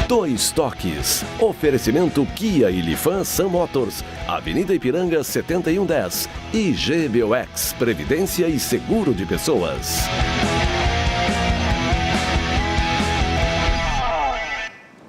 Dois Toques. Oferecimento Kia e Lifan Sam Motors. Avenida Ipiranga 7110. E GBOX, Previdência e Seguro de Pessoas.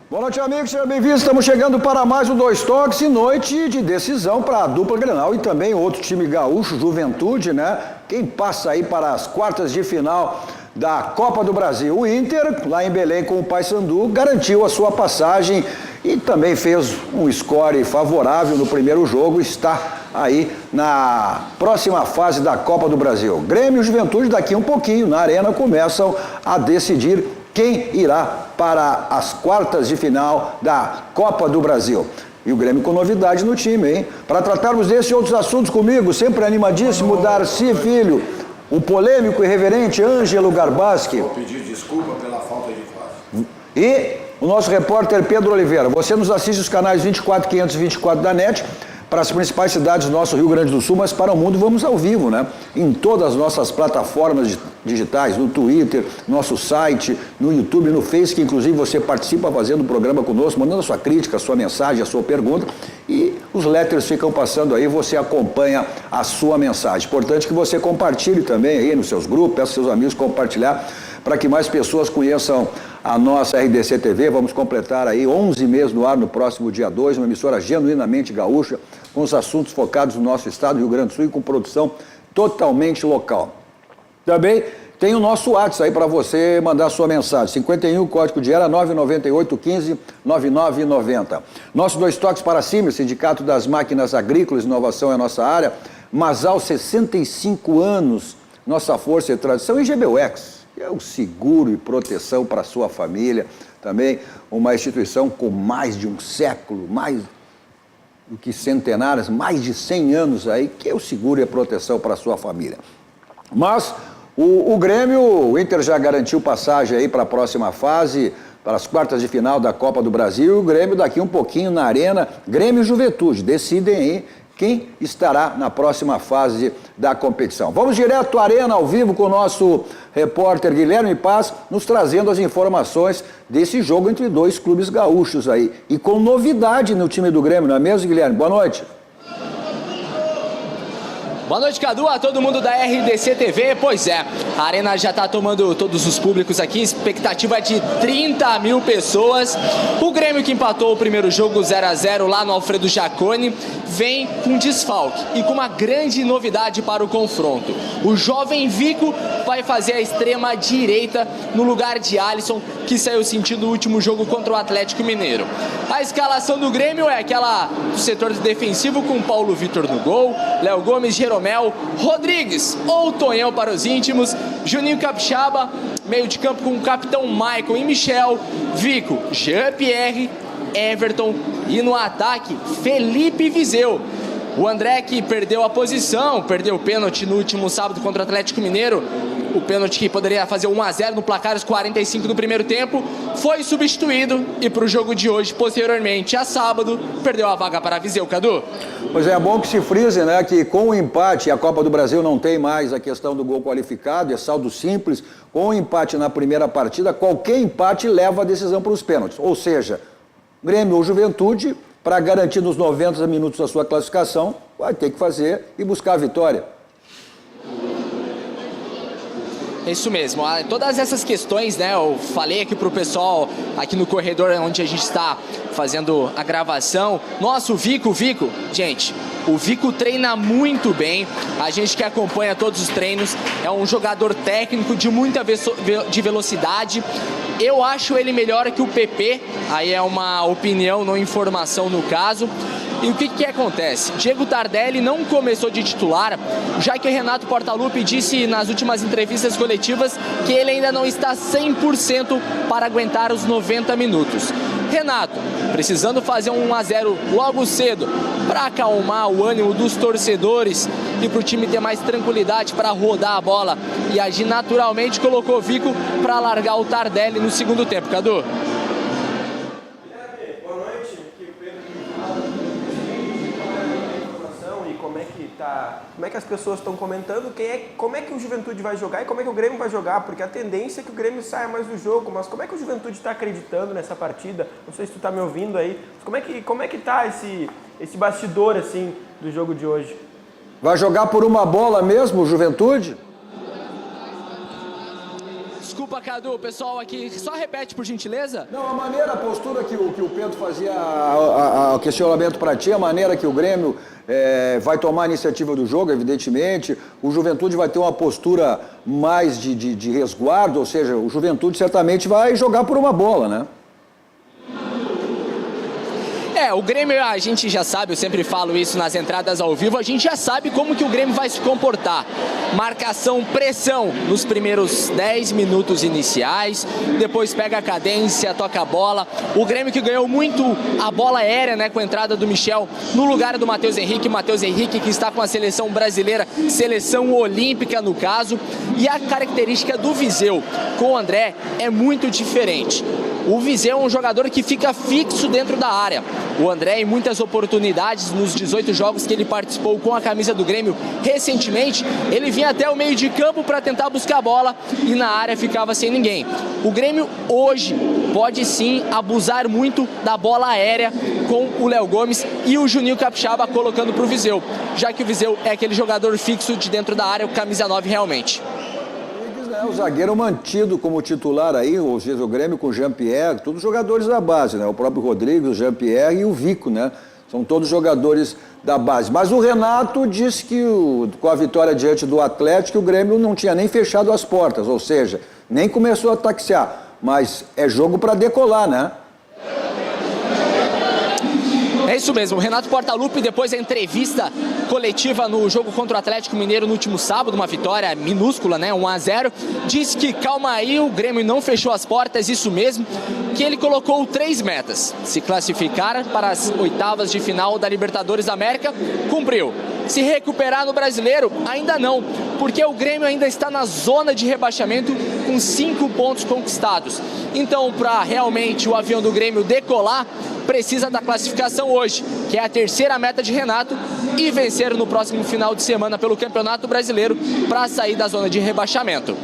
Boa noite, amigos, sejam bem-vindos. Estamos chegando para mais um Dois Toques e noite de decisão para a dupla Grenal e também outro time gaúcho, Juventude, né? Quem passa aí para as quartas de final da Copa do Brasil. O Inter, lá em Belém com o Paysandu, garantiu a sua passagem e também fez um score favorável no primeiro jogo, está aí na próxima fase da Copa do Brasil. Grêmio e Juventude daqui um pouquinho na arena começam a decidir quem irá para as quartas de final da Copa do Brasil. E o Grêmio com novidade no time, hein? Para tratarmos desse e outros assuntos comigo, sempre animadíssimo, Darcy Filho, o polêmico e reverente Ângelo Garbaschi. Vou pedir desculpa pela falta de fase. E o nosso repórter Pedro Oliveira. Você nos assiste os canais 24, 524 da NET, para as principais cidades do nosso Rio Grande do Sul, mas para o mundo vamos ao vivo, né? Em todas as nossas plataformas digitais, no Twitter, nosso site, no YouTube, no Face, que inclusive você participa fazendo o programa conosco, mandando a sua crítica, a sua mensagem, a sua pergunta, e os letters ficam passando aí, você acompanha a sua mensagem. Importante que você compartilhe também aí nos seus grupos, peça seus amigos compartilhar, para que mais pessoas conheçam a nossa RDC TV. Vamos completar aí 11 meses no ar no próximo dia 2, uma emissora genuinamente gaúcha, com os assuntos focados no nosso estado do Rio Grande do Sul e com produção totalmente local. Também tem o nosso WhatsApp aí para você mandar a sua mensagem, 51, código de era 998 15 9990. Nosso Dois Toques para cima, Sindicato das Máquinas Agrícolas, inovação é a nossa área, Masal 65 anos, nossa força e tradição, e GBOX, que é o seguro e proteção para a sua família, também uma instituição com mais de um século, mais do que centenários, mais de 100 anos aí, que é o seguro e a proteção para a sua família. Mas o Grêmio, o Inter já garantiu passagem aí para a próxima fase, para as quartas de final da Copa do Brasil, o Grêmio daqui um pouquinho na arena, Grêmio e Juventude, decidem aí quem estará na próxima fase da competição. Vamos direto à arena, ao vivo, com o nosso repórter Guilherme Paz, nos trazendo as informações desse jogo entre dois clubes gaúchos aí. E com novidade no time do Grêmio, não é mesmo, Guilherme? Boa noite. Boa noite, Cadu, a todo mundo da RDC TV. Pois é, a arena já está tomando todos os públicos aqui, expectativa de 30 mil pessoas. O Grêmio, que empatou o primeiro jogo 0-0 lá no Alfredo Jaconi, vem com desfalque e com uma grande novidade para o confronto. O jovem Vico vai fazer a extrema direita no lugar de Alisson, que saiu sentindo o último jogo contra o Atlético Mineiro. A escalação do Grêmio é aquela do setor defensivo com Paulo Vitor no gol, Léo Gomes, Jeromel, Rodrigues ou Tonhão para os íntimos, Juninho Capixaba, meio de campo com o capitão Michael e Michel, Vico, Jean-Pierre, Everton e no ataque Felipe Viseu. O André, que perdeu a posição, perdeu o pênalti no último sábado contra o Atlético Mineiro, o pênalti que poderia fazer 1-0 no placar aos 45 do primeiro tempo, foi substituído e para o jogo de hoje, posteriormente, a sábado, perdeu a vaga para Viseu, Cadu. Pois é bom que se frise, né, que com o empate, a Copa do Brasil não tem mais a questão do gol qualificado, é saldo simples. Com o empate na primeira partida, qualquer empate leva a decisão para os pênaltis. Ou seja, Grêmio ou Juventude, para garantir nos 90 minutos a sua classificação, vai ter que fazer e buscar a vitória. É isso mesmo, todas essas questões, né, eu falei aqui pro pessoal, aqui no corredor onde a gente está fazendo a gravação. Nossa, o Vico, gente, o Vico treina muito bem, a gente que acompanha todos os treinos, é um jogador técnico de muita velocidade. Eu acho ele melhor que o PP, aí é uma opinião, não informação no caso. E o que acontece? Diego Tardelli não começou de titular, já que o Renato Portaluppi disse nas últimas entrevistas coletivas que ele ainda não está 100% para aguentar os 90 minutos. Renato, precisando fazer um 1-0 logo cedo para acalmar o ânimo dos torcedores e para o time ter mais tranquilidade para rodar a bola e agir naturalmente, colocou Vico para largar o Tardelli no segundo tempo. Cadu? Como é que as pessoas estão comentando, como é que o Juventude vai jogar e como é que o Grêmio vai jogar, porque a tendência é que o Grêmio saia mais do jogo, mas como é que o Juventude está acreditando nessa partida? Não sei se tu está me ouvindo aí, mas como é que tá esse bastidor assim do jogo de hoje? Vai jogar por uma bola mesmo, o Juventude? Desculpa, Cadu, o pessoal aqui, só repete, por gentileza. Não, a postura que o Pedro fazia, o questionamento para ti, a maneira que o Grêmio vai tomar a iniciativa do jogo, evidentemente, o Juventude vai ter uma postura mais de resguardo, ou seja, o Juventude certamente vai jogar por uma bola, né? O Grêmio, a gente já sabe, eu sempre falo isso nas entradas ao vivo, a gente já sabe como que o Grêmio vai se comportar. Marcação, pressão nos primeiros 10 minutos iniciais, depois pega a cadência, toca a bola. O Grêmio que ganhou muito a bola aérea, né, com a entrada do Michel no lugar do Matheus Henrique que está com a seleção brasileira, seleção olímpica no caso. E a característica do Viseu com o André é muito diferente. O Viseu é um jogador que fica fixo dentro da área. O André, em muitas oportunidades, nos 18 jogos que ele participou com a camisa do Grêmio recentemente, ele vinha até o meio de campo para tentar buscar a bola e na área ficava sem ninguém. O Grêmio hoje pode sim abusar muito da bola aérea com o Léo Gomes e o Juninho Capixaba colocando para o Viseu, já que o Viseu é aquele jogador fixo de dentro da área, o camisa 9 realmente. O zagueiro mantido como titular aí, ou seja, o Grêmio com o Jean-Pierre, todos jogadores da base, né? O próprio Rodrigues, o Jean-Pierre e o Vico, né? São todos jogadores da base. Mas o Renato disse que com a vitória diante do Atlético, o Grêmio não tinha nem fechado as portas, ou seja, nem começou a taxiar. Mas é jogo para decolar, né? É isso mesmo, o Renato Portaluppi, depois da entrevista coletiva no jogo contra o Atlético Mineiro no último sábado, uma vitória minúscula, né, 1-0, disse que calma aí, o Grêmio não fechou as portas, isso mesmo, que ele colocou 3 metas: se classificar para as oitavas de final da Libertadores da América, cumpriu. Se recuperar no Brasileiro, ainda não, porque o Grêmio ainda está na zona de rebaixamento com 5 pontos conquistados. Então, para realmente o avião do Grêmio decolar, precisa da classificação hoje, que é a terceira meta de Renato, e vencer no próximo final de semana pelo Campeonato Brasileiro para sair da zona de rebaixamento.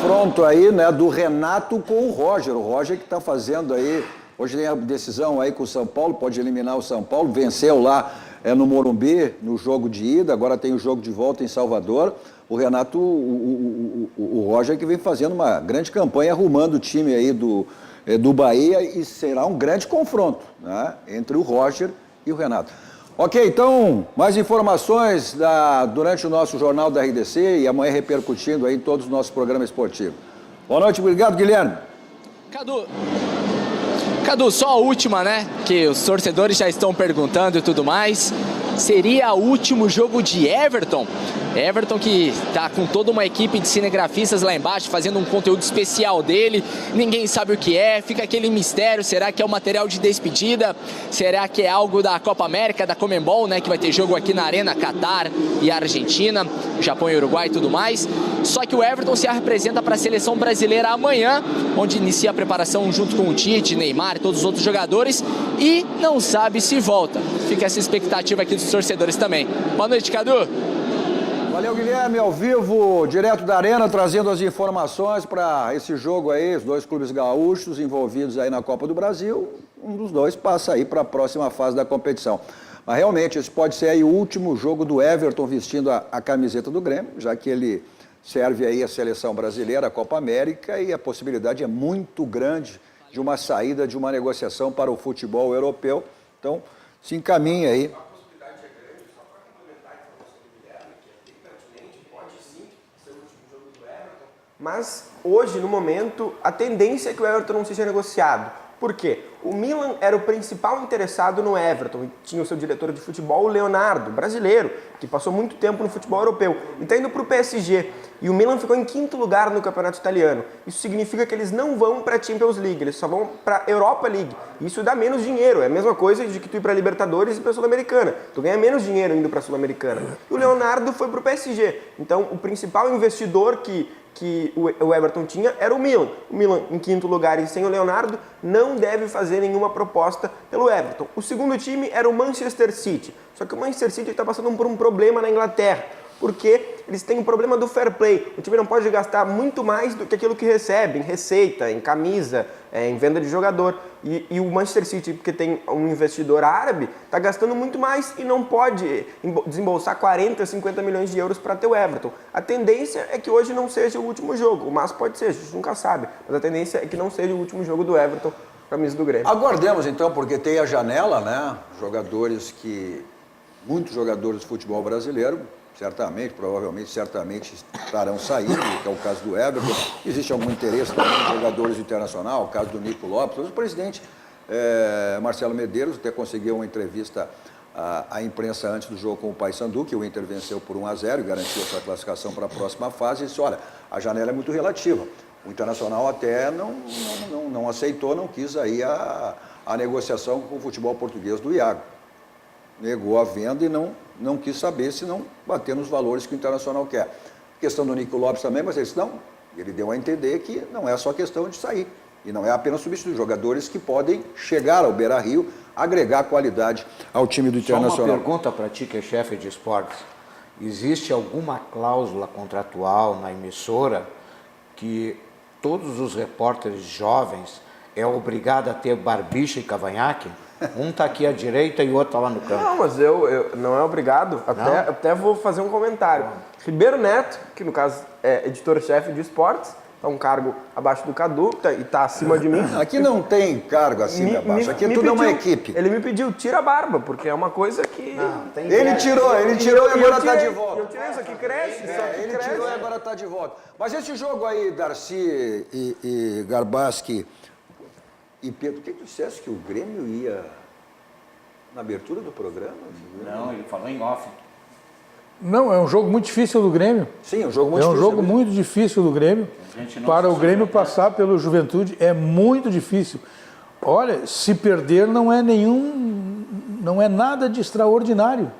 Pronto aí, né, do Renato com o Roger que está fazendo aí, hoje tem a decisão aí com o São Paulo, pode eliminar o São Paulo, venceu lá no Morumbi, no jogo de ida, agora tem o jogo de volta em Salvador. O Renato, o Roger que vem fazendo uma grande campanha, arrumando o time aí do Bahia, e será um grande confronto, né, entre o Roger e o Renato. Ok, então, mais informações durante o nosso Jornal da RDC e amanhã repercutindo aí em todos os nossos programas esportivos. Boa noite, obrigado, Guilherme. Cadu, só a última, né, que os torcedores já estão perguntando e tudo mais. Seria o último jogo de Everton? Everton que está com toda uma equipe de cinegrafistas lá embaixo, fazendo um conteúdo especial dele, ninguém sabe o que é, fica aquele mistério, será que é um material de despedida? Será que é algo da Copa América, da Conmebol, né, que vai ter jogo aqui na Arena, Catar e Argentina, Japão e Uruguai e tudo mais? Só que o Everton se apresenta para a seleção brasileira amanhã, onde inicia a preparação junto com o Tite, Neymar e todos os outros jogadores, e não sabe se volta. Fica essa expectativa aqui dos torcedores também. Boa noite, Cadu. Valeu, Guilherme, ao vivo, direto da Arena, trazendo as informações para esse jogo aí, os 2 clubes gaúchos envolvidos aí na Copa do Brasil. Um dos 2 passa aí para a próxima fase da competição. Mas realmente, esse pode ser aí o último jogo do Everton vestindo a camiseta do Grêmio, já que ele serve aí a seleção brasileira, a Copa América, e a possibilidade é muito grande de uma saída, de uma negociação para o futebol europeu. Então, se encaminha aí. Mas hoje, no momento, a tendência é que o Everton não seja negociado. Por quê? O Milan era o principal interessado no Everton. Tinha o seu diretor de futebol, o Leonardo, brasileiro, que passou muito tempo no futebol europeu. E está indo para o PSG. E o Milan ficou em 5º lugar no campeonato italiano. Isso significa que eles não vão para a Champions League, eles só vão para a Europa League. Isso dá menos dinheiro. É a mesma coisa de que tu ir para a Libertadores e para a Sul-Americana. Tu ganha menos dinheiro indo para a Sul-Americana. E o Leonardo foi para o PSG. Então, o principal investidor que que o Everton tinha era o Milan. O Milan, em quinto lugar e sem o Leonardo, não deve fazer nenhuma proposta pelo Everton. O segundo time era o Manchester City. Só que o Manchester City está passando por um problema na Inglaterra, porque eles têm um problema do fair play. O time não pode gastar muito mais do que aquilo que recebe, em receita, em camisa, em venda de jogador. E o Manchester City, porque tem um investidor árabe, está gastando muito mais e não pode desembolsar 40, 50 milhões de euros para ter o Everton. A tendência é que hoje não seja o último jogo, mas pode ser, a gente nunca sabe. Mas a tendência é que não seja o último jogo do Everton, camisa do Grêmio. Aguardemos então, porque tem a janela, né? Muitos jogadores de futebol brasileiro, certamente estarão saindo, que é o caso do Everton. Existe algum interesse também em jogadores internacionais, o caso do Nico Lopes. O presidente Marcelo Medeiros até conseguiu uma entrevista à imprensa antes do jogo com o Paysandu, que o Inter venceu por 1-0 e garantiu a sua classificação para a próxima fase. E disse, olha, a janela é muito relativa. O Internacional até não aceitou, não quis aí a negociação com o futebol português do Iago. Negou a venda e não quis saber se não bater nos valores que o Internacional quer. A questão do Nico Lopes também, mas ele disse, não, ele deu a entender que não é só questão de sair. E não é apenas substituir jogadores que podem chegar ao Beira-Rio, agregar qualidade ao time do Internacional. Só uma pergunta para ti, que é chefe de esportes. Existe alguma cláusula contratual na emissora que todos os repórteres jovens é obrigado a ter barbicha e cavanhaque? Um está aqui à direita e o outro está lá no canto. Não, mas eu não é obrigado. Até vou fazer um comentário. Ribeiro Neto, que no caso é editor-chefe de esportes, está um cargo abaixo do Cadu e está acima de mim. Aqui não tem cargo acima e abaixo, aqui tudo é uma equipe. Ele me pediu, tira a barba, porque é uma coisa que... Ele tirou e agora está de volta. Eu tirei, isso aqui cresce, Ele tirou e agora está de volta. Mas esse jogo aí, Darcy e Garbaski e Pedro, por que tu disseste que o Grêmio ia na abertura do programa? Não, ele falou em off. Não, é um jogo muito difícil do Grêmio. Sim, é um jogo muito difícil. É um jogo muito difícil do Grêmio. Para o Grêmio passar pelo Juventude é muito difícil. Olha, se perder não é nada de extraordinário,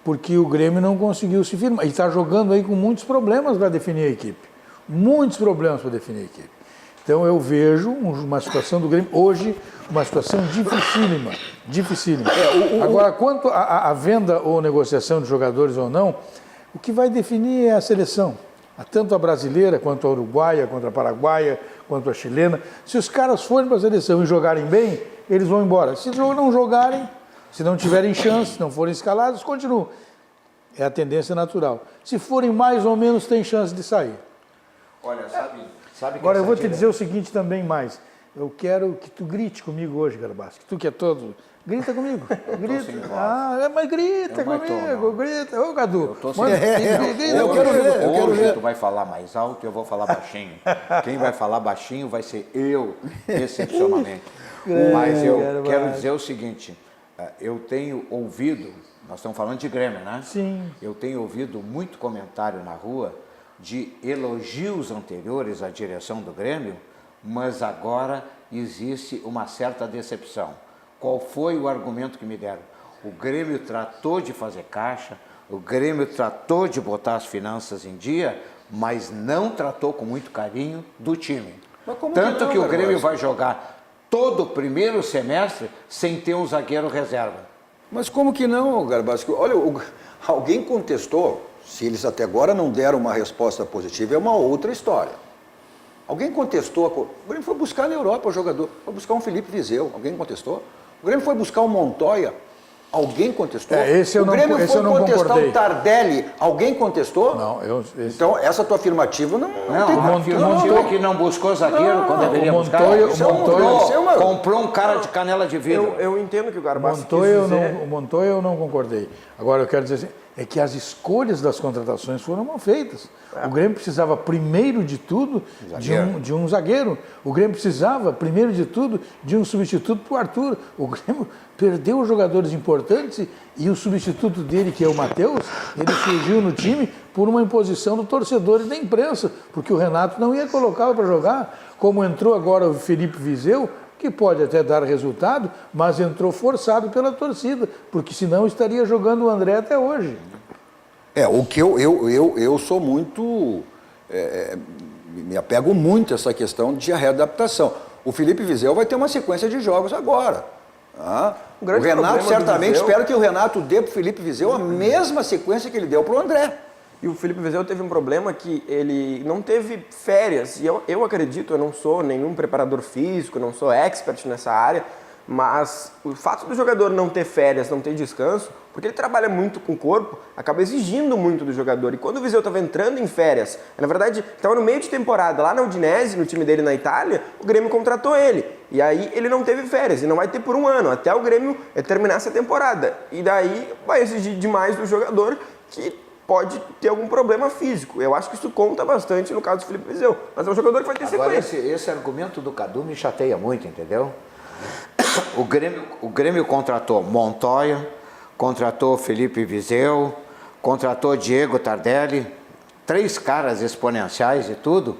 porque o Grêmio não conseguiu se firmar. E está jogando aí com muitos problemas para definir a equipe. Muitos problemas para definir a equipe. Então eu vejo uma situação do Grêmio hoje, uma situação dificílima. Agora, quanto à venda ou negociação de jogadores ou não, o que vai definir é a seleção. Tanto a brasileira, quanto a uruguaia, quanto a paraguaia, quanto a chilena. Se os caras forem para a seleção e jogarem bem, eles vão embora. Se não jogarem, se não tiverem chance, se não forem escalados, continuam. É a tendência natural. Se forem mais ou menos, tem chance de sair. Olha, sabe Agora eu vou te dizer o seguinte também mais. Eu quero que tu grite comigo hoje, Garbassi. Que tu que é todo... Grita comigo. Grita. Mas grita comigo. Grita. Ô, Cadu. Eu quero ver. Hoje tu vai falar mais alto e eu vou falar baixinho. Quem vai falar baixinho vai ser eu, excepcionalmente. Mas eu quero dizer o seguinte. Eu tenho ouvido... Nós estamos falando de Grêmio, né? Sim. Eu tenho ouvido muito comentário na rua de elogios anteriores à direção do Grêmio, mas agora existe uma certa decepção. Qual foi o argumento que me deram? O Grêmio tratou de fazer caixa, o Grêmio tratou de botar as finanças em dia, mas não tratou com muito carinho do time. Tanto que o Grêmio vai jogar todo o primeiro semestre sem ter um zagueiro reserva. Mas como que não, Garbassi? Olha, alguém contestou, se eles até agora não deram uma resposta positiva, é uma outra história. Alguém contestou, o Grêmio foi buscar na Europa o jogador, foi buscar um Felipe Viseu, alguém contestou? O Grêmio foi buscar o Montoya, alguém contestou? O Grêmio foi contestar o Tardelli, alguém contestou? Não, Então, essa tua afirmativa não tem... O Montoya que não buscou zagueiro quando deveria buscar. Comprou um cara de canela de vidro. Eu entendo que o Garbassi quis dizer... O Montoya eu não concordei. Agora, eu quero dizer assim, é que as escolhas das contratações foram mal feitas. O Grêmio precisava, primeiro de tudo, de um zagueiro. O Grêmio precisava, primeiro de tudo, de um substituto para o Arthur. O Grêmio perdeu jogadores importantes e o substituto dele, que é o Matheus, ele surgiu no time por uma imposição do torcedor e da imprensa, porque o Renato não ia colocá-lo para jogar. Como entrou agora o Felipe Viseu, que pode até dar resultado, mas entrou forçado pela torcida, porque senão estaria jogando o André até hoje. O que eu sou muito me apego muito a essa questão de readaptação. O Felipe Vizeu vai ter uma sequência de jogos agora. Tá? O Renato, certamente, espero que o Renato dê para o Felipe Vizeu a mesma sequência que ele deu para o André. E o Felipe Vizeu teve um problema que ele não teve férias. E eu acredito, eu não sou nenhum preparador físico, não sou expert nessa área, mas o fato do jogador não ter férias, não ter descanso, porque ele trabalha muito com o corpo, acaba exigindo muito do jogador. E quando o Vizeu estava entrando em férias, na verdade, estava no meio de temporada, lá na Udinese, no time dele na Itália, o Grêmio contratou ele. E aí ele não teve férias, e não vai ter por um ano, até o Grêmio terminar essa temporada. E daí vai exigir demais do jogador, que pode ter algum problema físico. Eu acho que isso conta bastante no caso do Felipe Vizeu. Mas é um jogador que vai ter sequência. Agora, esse argumento do Cadu me chateia muito, entendeu? O Grêmio contratou Montoya, contratou Felipe Vizeu, contratou Diego Tardelli, 3 caras exponenciais e tudo,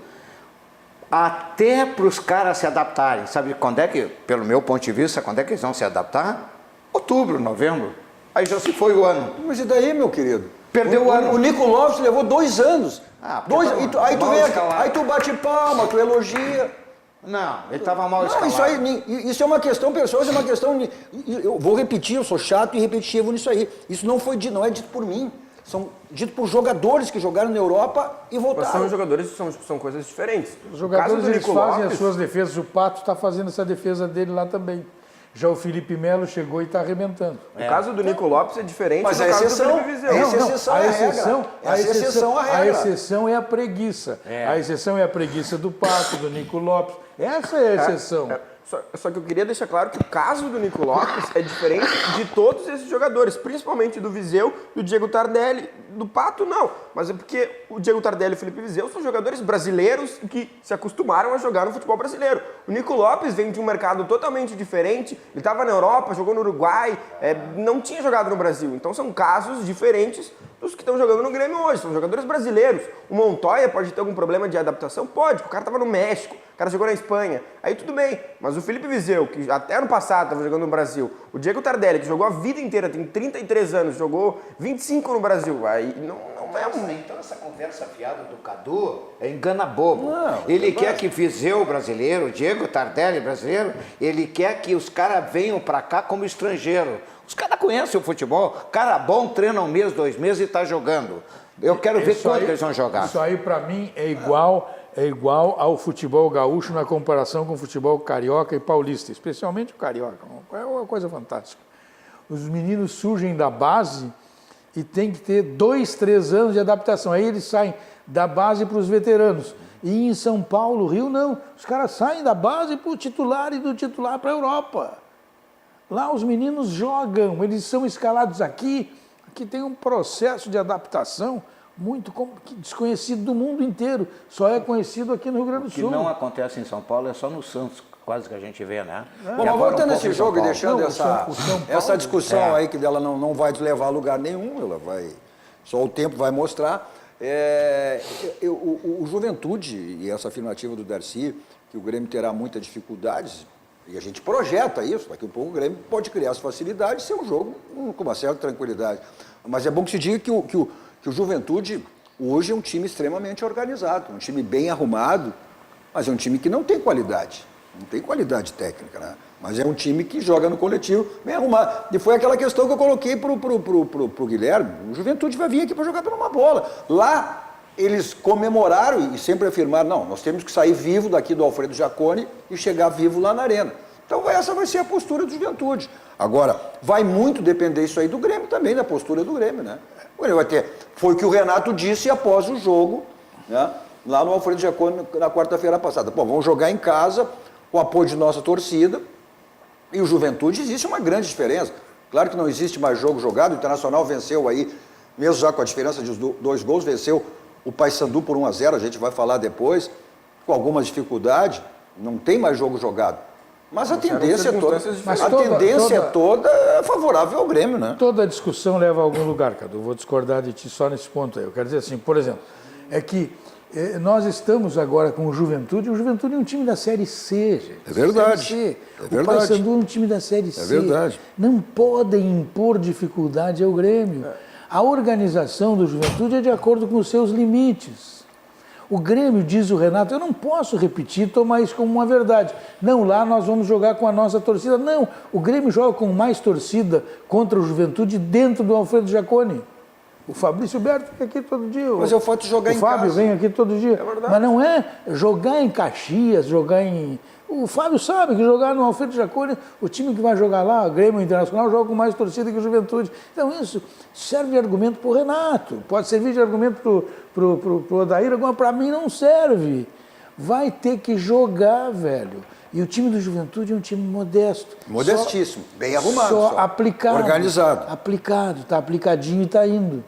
até para os caras se adaptarem. Sabe quando é que, pelo meu ponto de vista, quando é que eles vão se adaptar? Outubro, novembro. Aí já se foi o ano. Mas e daí, meu querido? Perdeu o ano. O Nico Lopes levou 2 anos. Aí tu bate palma, tu elogia. Não, ele estava mal escalado. Isso é uma questão pessoal, isso é uma questão... Eu vou repetir, eu sou chato e repetitivo nisso aí. Isso não é dito por mim. São dito por jogadores que jogaram na Europa e voltaram. Mas são jogadores que são coisas diferentes. Os jogadores eles fazem as suas defesas. O Pato está fazendo essa defesa dele lá também. Já o Felipe Melo chegou e está arrebentando. O caso do Nico Lopes é diferente mas do caso do Felipe Vizeu. A exceção é a preguiça. A exceção é a preguiça do Pato, do Nico Lopes. Essa é a exceção. Só que eu queria deixar claro que o caso do Nico Lopes é diferente de todos esses jogadores, principalmente do Vizeu, do Diego Tardelli, do Pato não, mas é porque o Diego Tardelli e o Felipe Vizeu são jogadores brasileiros que se acostumaram a jogar no futebol brasileiro. O Nico Lopes vem de um mercado totalmente diferente, ele estava na Europa, jogou no Uruguai, não tinha jogado no Brasil, então são casos diferentes dos que estão jogando no Grêmio hoje, são jogadores brasileiros. O Montoya pode ter algum problema de adaptação? Pode, o cara estava no México, o cara jogou na Espanha, aí tudo bem, mas o Felipe Vizeu, que até ano passado estava jogando no Brasil, o Diego Tardelli, que jogou a vida inteira, tem 33 anos, jogou 25 no Brasil, aí não é um... Então essa conversa fiada do Cadu é engana bobo. Ele quer que Vizeu brasileiro, Diego Tardelli brasileiro, ele quer que os caras venham para cá como estrangeiro. Os caras conhecem o futebol, cara bom treina 1 mês, 2 meses e está jogando. Eu quero ver quanto eles vão jogar. Isso aí para mim é igual ao futebol gaúcho na comparação com o futebol carioca e paulista, especialmente o carioca. É uma coisa fantástica. Os meninos surgem da base e tem que ter 2, 3 anos de adaptação. Aí eles saem da base para os veteranos. E em São Paulo, Rio, não. Os caras saem da base para o titular e do titular para a Europa. Lá os meninos jogam, eles são escalados aqui. Aqui tem um processo de adaptação muito desconhecido do mundo inteiro. Só é conhecido aqui no Rio Grande do Sul. O que não acontece em São Paulo é só no Santos, quase que a gente vê, né? Bom, mas voltando a esse jogo e deixando essa discussão aí, que dela não vai te levar a lugar nenhum, ela vai, só o tempo vai mostrar. O Juventude, e essa afirmativa do Darcy, que o Grêmio terá muitas dificuldades, e a gente projeta isso, daqui a pouco o Grêmio pode criar as facilidades e ser um jogo com uma certa tranquilidade. Mas é bom que se diga que o Juventude hoje é um time extremamente organizado, um time bem arrumado, mas é um time que não tem qualidade. Não tem qualidade técnica, né? Mas é um time que joga no coletivo bem arrumado. E foi aquela questão que eu coloquei pro Guilherme. O Juventude vai vir aqui para jogar por uma bola. Lá, eles comemoraram e sempre afirmaram, não, nós temos que sair vivo daqui do Alfredo Jaconi e chegar vivo lá na Arena. Então essa vai ser a postura do Juventude. Agora, vai muito depender isso aí do Grêmio também, da postura do Grêmio, né? Ele vai ter, foi o que o Renato disse após o jogo, né? Lá no Alfredo Jaconi na quarta-feira passada. Bom, vamos jogar em casa, com o apoio de nossa torcida, e o Juventude existe uma grande diferença. Claro que não existe mais jogo jogado, o Internacional venceu aí, mesmo já com a diferença de 2 gols, venceu o Paysandu por 1-0, a gente vai falar depois, com algumas dificuldades, não tem mais jogo jogado. Mas a tendência toda é favorável ao Grêmio, né? Toda discussão leva a algum lugar, Cadu. Eu vou discordar de ti só nesse ponto aí. Eu quero dizer assim, por exemplo, é que nós estamos agora com o Juventude é um time da Série C, gente. É verdade. Série C. É verdade. O Paysandu é um time da Série C. É verdade. Não podem impor dificuldade ao Grêmio. A organização do Juventude é de acordo com os seus limites. O Grêmio, diz o Renato, eu não posso repetir, tomar isso como uma verdade. Não, lá nós vamos jogar com a nossa torcida. Não, o Grêmio joga com mais torcida contra o Juventude dentro do Alfredo Jaconi. O Fabrício Berto fica aqui todo dia. Mas eu faço jogar em casa. O Fábio vem aqui todo dia. Mas não é jogar em Caxias, jogar em... O Fábio sabe que jogar no Alfredo Jaconi, o time que vai jogar lá, o Grêmio Internacional, joga com mais torcida que o Juventude. Então isso serve de argumento para o Renato, pode servir de argumento para o Odair, agora para mim não serve. Vai ter que jogar, velho. E o time do Juventude é um time modesto. Modestíssimo, bem arrumado. Só aplicado. Organizado. Aplicado, está aplicadinho e está indo.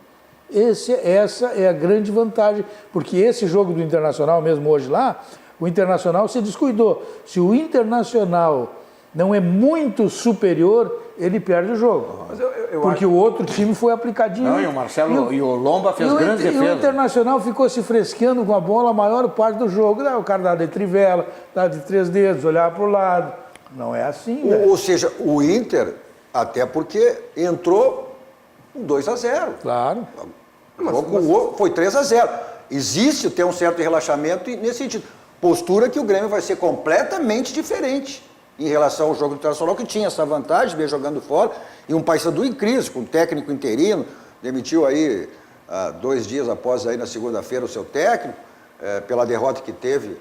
Essa é a grande vantagem, porque esse jogo do Internacional, mesmo hoje lá, o Internacional se descuidou. Se o Internacional não é muito superior, ele perde o jogo. Mas porque o outro time foi aplicadinho. Não, e o Marcelo e o Lomba fez grandes defesas. E o Internacional ficou se fresqueando com a bola a maior parte do jogo. O cara dá de trivela, dá de 3 dedos, olhar para o lado. Não é assim, velho. Ou seja, o Inter, até porque entrou 2-0. Claro. Foi 3-0. Existe, tem um certo relaxamento nesse sentido. Postura que o Grêmio vai ser completamente diferente em relação ao jogo internacional, que tinha essa vantagem, veio jogando fora, e um Paysandu em crise, com um técnico interino, demitiu aí 2 dias após aí na segunda-feira o seu técnico, pela derrota que teve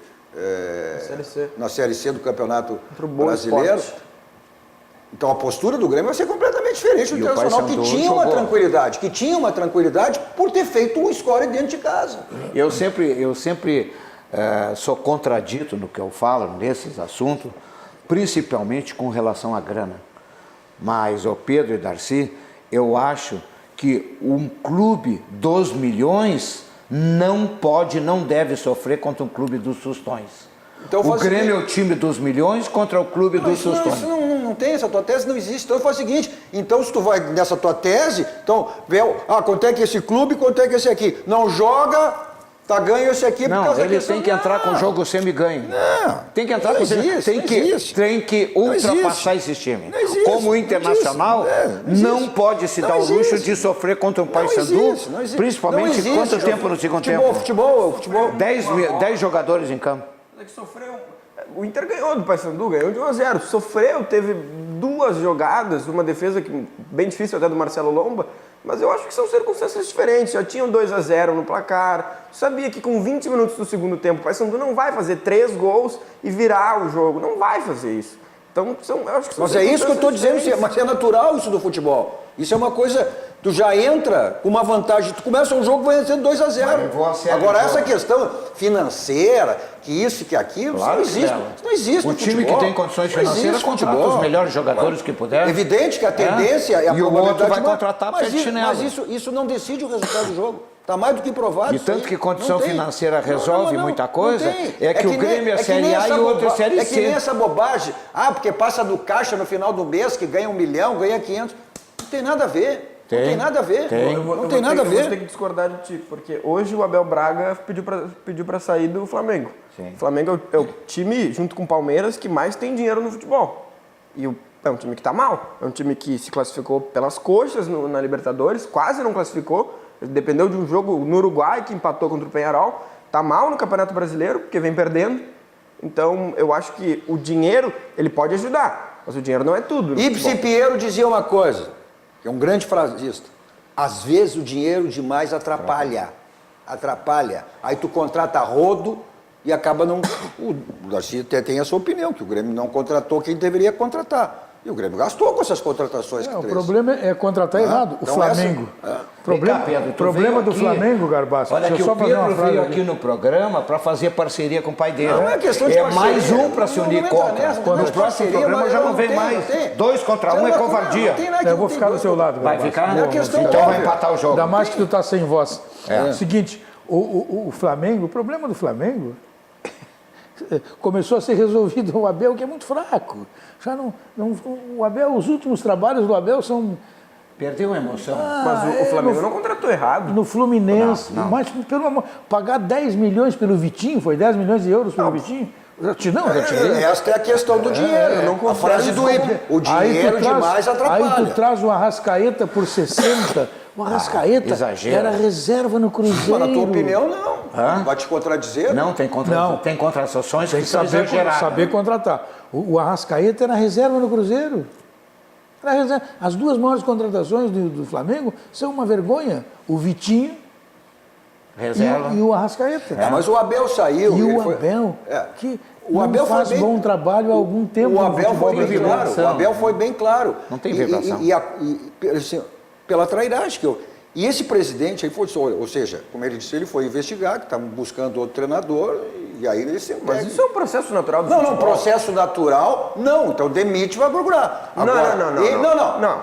na Série C do Campeonato Brasileiro. Esporte. Então a postura do Grêmio vai ser completamente diferente do Internacional, que tinha uma tranquilidade por ter feito um score dentro de casa. Eu sempre sou contradito no que eu falo nesses assuntos, principalmente com relação à grana. Mas, Pedro e Darcy, eu acho que um clube dos milhões não deve sofrer contra um clube dos tostões. Então, o Grêmio é o time dos milhões contra o clube dos tostões. Não tem, essa tua tese não existe. Então faz o seguinte, então se tu vai nessa tua tese, então, quanto é que esse clube, quanto é que esse aqui? Não joga... Tá ganho esse aqui por causa eles têm que entrar com o jogo semi-ganho. Tem que entrar com o tem que ultrapassar esses times. Como o Internacional não pode se dar o luxo de sofrer contra um Paysandu, principalmente quanto tempo no segundo tempo? Futebol. 10 jogadores em campo. É que sofreu. O Inter ganhou do Paysandu, ganhou de 1-0. Sofreu, teve 2 jogadas, uma defesa bem difícil até do Marcelo Lomba, mas eu acho que são circunstâncias diferentes. Já tinham 2-0 no placar. Sabia que com 20 minutos do segundo tempo, o Paysandu não vai fazer 3 gols e virar o jogo. Não vai fazer isso. Então, eu acho que são Mas é isso que eu estou dizendo, mas é natural isso do futebol. Isso é uma coisa, tu já entra com uma vantagem, tu começa um jogo vai sendo 2-0. Agora essa questão financeira, que isso, que aquilo, claro, isso não existe. O time que tem condições financeiras contrata os melhores jogadores que puder. Evidente que a tendência é a e o outro vai contratar para chinelo. Mas isso não decide o resultado do jogo. Está mais do que provado. E tanto que condição financeira resolve muita coisa, é que o Grêmio é Série A e o outro é Série C. É que nem essa bobagem, porque passa do caixa no final do mês, que ganha 1 milhão, ganha 500. Não tem nada a ver. Não tem nada a ver. Não tem nada a ver. Eu vou ter que discordar de ti, porque hoje o Abel Braga pediu para sair do Flamengo. Sim. O Flamengo é o time, junto com o Palmeiras, que mais tem dinheiro no futebol. E é um time que está mal. É um time que se classificou pelas coxas na Libertadores, quase não classificou. Dependeu de um jogo no Uruguai, que empatou contra o Peñarol. Está mal no Campeonato Brasileiro, porque vem perdendo. Então, eu acho que o dinheiro, ele pode ajudar, mas o dinheiro não é tudo. Ibsen Pinheiro dizia uma coisa, que é um grande frasista. Às vezes o dinheiro demais atrapalha. Aí tu contrata rodo e acaba não... O Darcy até tem a sua opinião, que o Grêmio não contratou quem deveria contratar. E o Grêmio gastou com essas contratações. O problema é contratar errado. O Flamengo. Problema do Flamengo, Garbaço. Olha que o Pedro veio aqui no programa para fazer parceria com o pai dele. Não é questão de parceria. Mais um para se unir contra. No próximo programa já não vem mais. 2 contra 1 é covardia. Eu vou ficar do seu lado, Vai ficar? Então vai empatar o jogo. Ainda mais que tu tá sem voz. Seguinte, o Flamengo, o problema do Flamengo começou a ser resolvido o Abel, que é muito fraco. Já não, o Abel, os últimos trabalhos do Abel são Perdeu a emoção. Mas o Flamengo não contratou errado. No Fluminense, Não. mas pelo amor, pagar 10 milhões pelo Vitinho, foi 10 milhões de euros pelo Vitinho? Já tirei. Esta é a questão do dinheiro. A frase do Ibra. O dinheiro demais atrapalha. Aí tu traz o Arrascaeta por 60. O Arrascaeta exagero. era reserva no Cruzeiro. Mas na tua opinião, não. Vai te contradizer? Não, tem contratações Tem que que são exageradas. saber contratar. O Arrascaeta era reserva no Cruzeiro. Era reserva. As duas maiores contratações do Flamengo são uma vergonha. O Vitinho Reserva. e o Arrascaeta. Mas o Abel saiu. E o ele Abel, É. que O Abel faz foi bem... bom trabalho há algum tempo O no Abel futebol foi bem brasileiro. claro. O Abel foi bem claro. Não tem vibração. Assim, pela trairagem que eu... E esse presidente aí foi... Ou seja, como ele disse, ele foi investigar, que estavam buscando outro treinador, e aí ele se... Mas isso é um processo natural do futebol. Não, processo natural, não. Então demite e vai procurar. Agora, Não.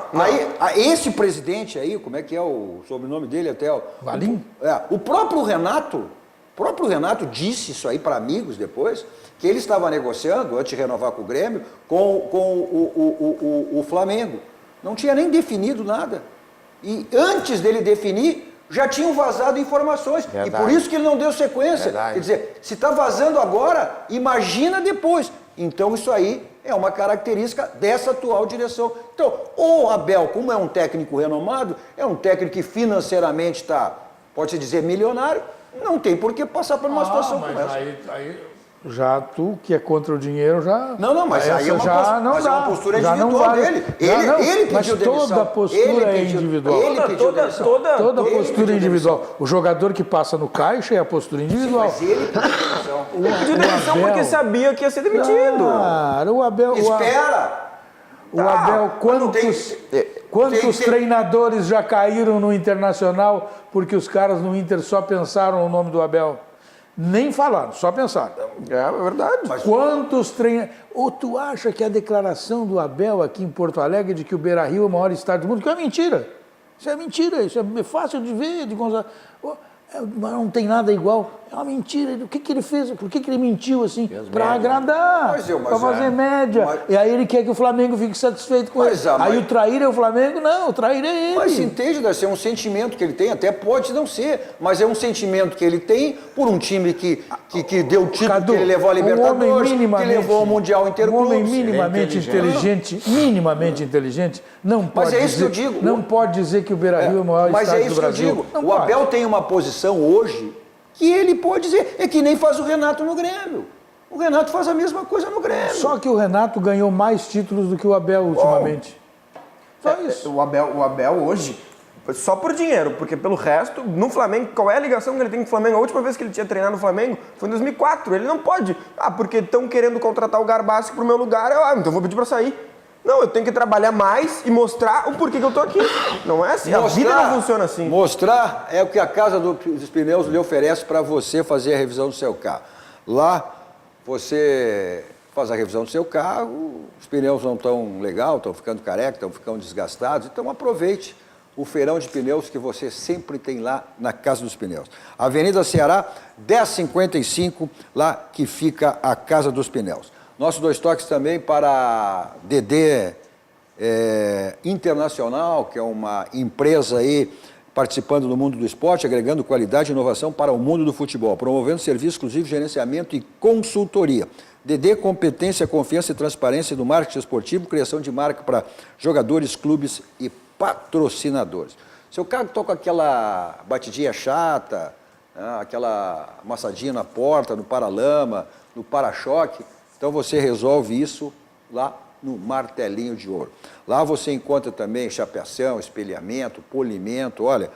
Aí, esse presidente aí, como é que é o sobrenome dele até? Valim? O próprio Renato disse isso aí para amigos depois, que ele estava negociando, antes de renovar com o Grêmio, com o Flamengo. Não tinha nem definido nada. E antes dele definir, já tinham vazado informações. Verdade. E por isso que ele não deu sequência. Verdade. Quer dizer, se está vazando agora, imagina depois. Então isso aí é uma característica dessa atual direção. Então, o Abel, como é um técnico renomado, é um técnico que financeiramente está, pode-se dizer, milionário, não tem por que passar por uma situação como essa. Aí já tu, que é contra o dinheiro, já... Não, mas aí é uma postura individual dele. Ele pediu demissão. Toda postura é individual. Ele pediu demissão. Toda postura é individual. O jogador que passa no caixa é a postura individual. Mas ele pediu demissão. Pediu demissão porque sabia que ia ser demitido. Claro, o Abel... Espera! O Abel, quantos treinadores já caíram no Internacional porque os caras no Inter só pensaram no nome do Abel? Nem falaram, só pensaram. É verdade. Mas Quantos treinadores... Ou tu acha que a declaração do Abel aqui em Porto Alegre de que o Beira-Rio é o maior estádio do mundo, que é mentira. Isso é mentira, isso é fácil de ver, de constatar. Mas não tem nada igual. É uma mentira. O que ele fez? Por que ele mentiu assim? Para agradar, para fazer média. E aí ele quer que o Flamengo fique satisfeito com ele. Aí o trair é o Flamengo? Não, o trair é ele. Mas entende, deve ser um sentimento que ele tem, até pode não ser, mas é um sentimento que ele tem por um time que deu o título, Cadu, que ele levou a Libertadores, que levou ao Mundial Interclubes. Um homem minimamente inteligente, não pode é isso dizer, que eu digo. não pode dizer que o Beira-Rio é o maior estádio do Brasil. Mas é isso que eu digo. O Abel tem uma posição hoje que ele pode dizer, é que nem faz o Renato no Grêmio. O Renato faz a mesma coisa no Grêmio. Só que o Renato ganhou mais títulos do que o Abel ultimamente. Só isso. O Abel hoje, foi só por dinheiro, porque pelo resto, no Flamengo, qual é a ligação que ele tem com o Flamengo? A última vez que ele tinha treinado no Flamengo foi em 2004. Ele não pode. Porque estão querendo contratar o Garbassi pro meu lugar, então eu vou pedir para sair. Não, eu tenho que trabalhar mais e mostrar o porquê que eu tô aqui. Não é assim, a vida não funciona assim. Mostrar é o que a Casa dos Pneus lhe oferece para você fazer a revisão do seu carro. Lá, você faz a revisão do seu carro, os pneus não estão legal, estão ficando careca, estão ficando desgastados, então aproveite o feirão de pneus que você sempre tem lá na Casa dos Pneus. Avenida Ceará, 1055, lá que fica a Casa dos Pneus. Nossos 2 toques também para DD Internacional, que é uma empresa aí participando do mundo do esporte, agregando qualidade e inovação para o mundo do futebol, promovendo serviço exclusivo, gerenciamento e consultoria. DD, competência, confiança e transparência do marketing esportivo, criação de marca para jogadores, clubes e patrocinadores. Seu carro está com aquela batidinha chata, aquela amassadinha na porta, no paralama, no para-choque, então você resolve isso lá no Martelinho de Ouro. Lá você encontra também chapeação, espelhamento, polimento, olha,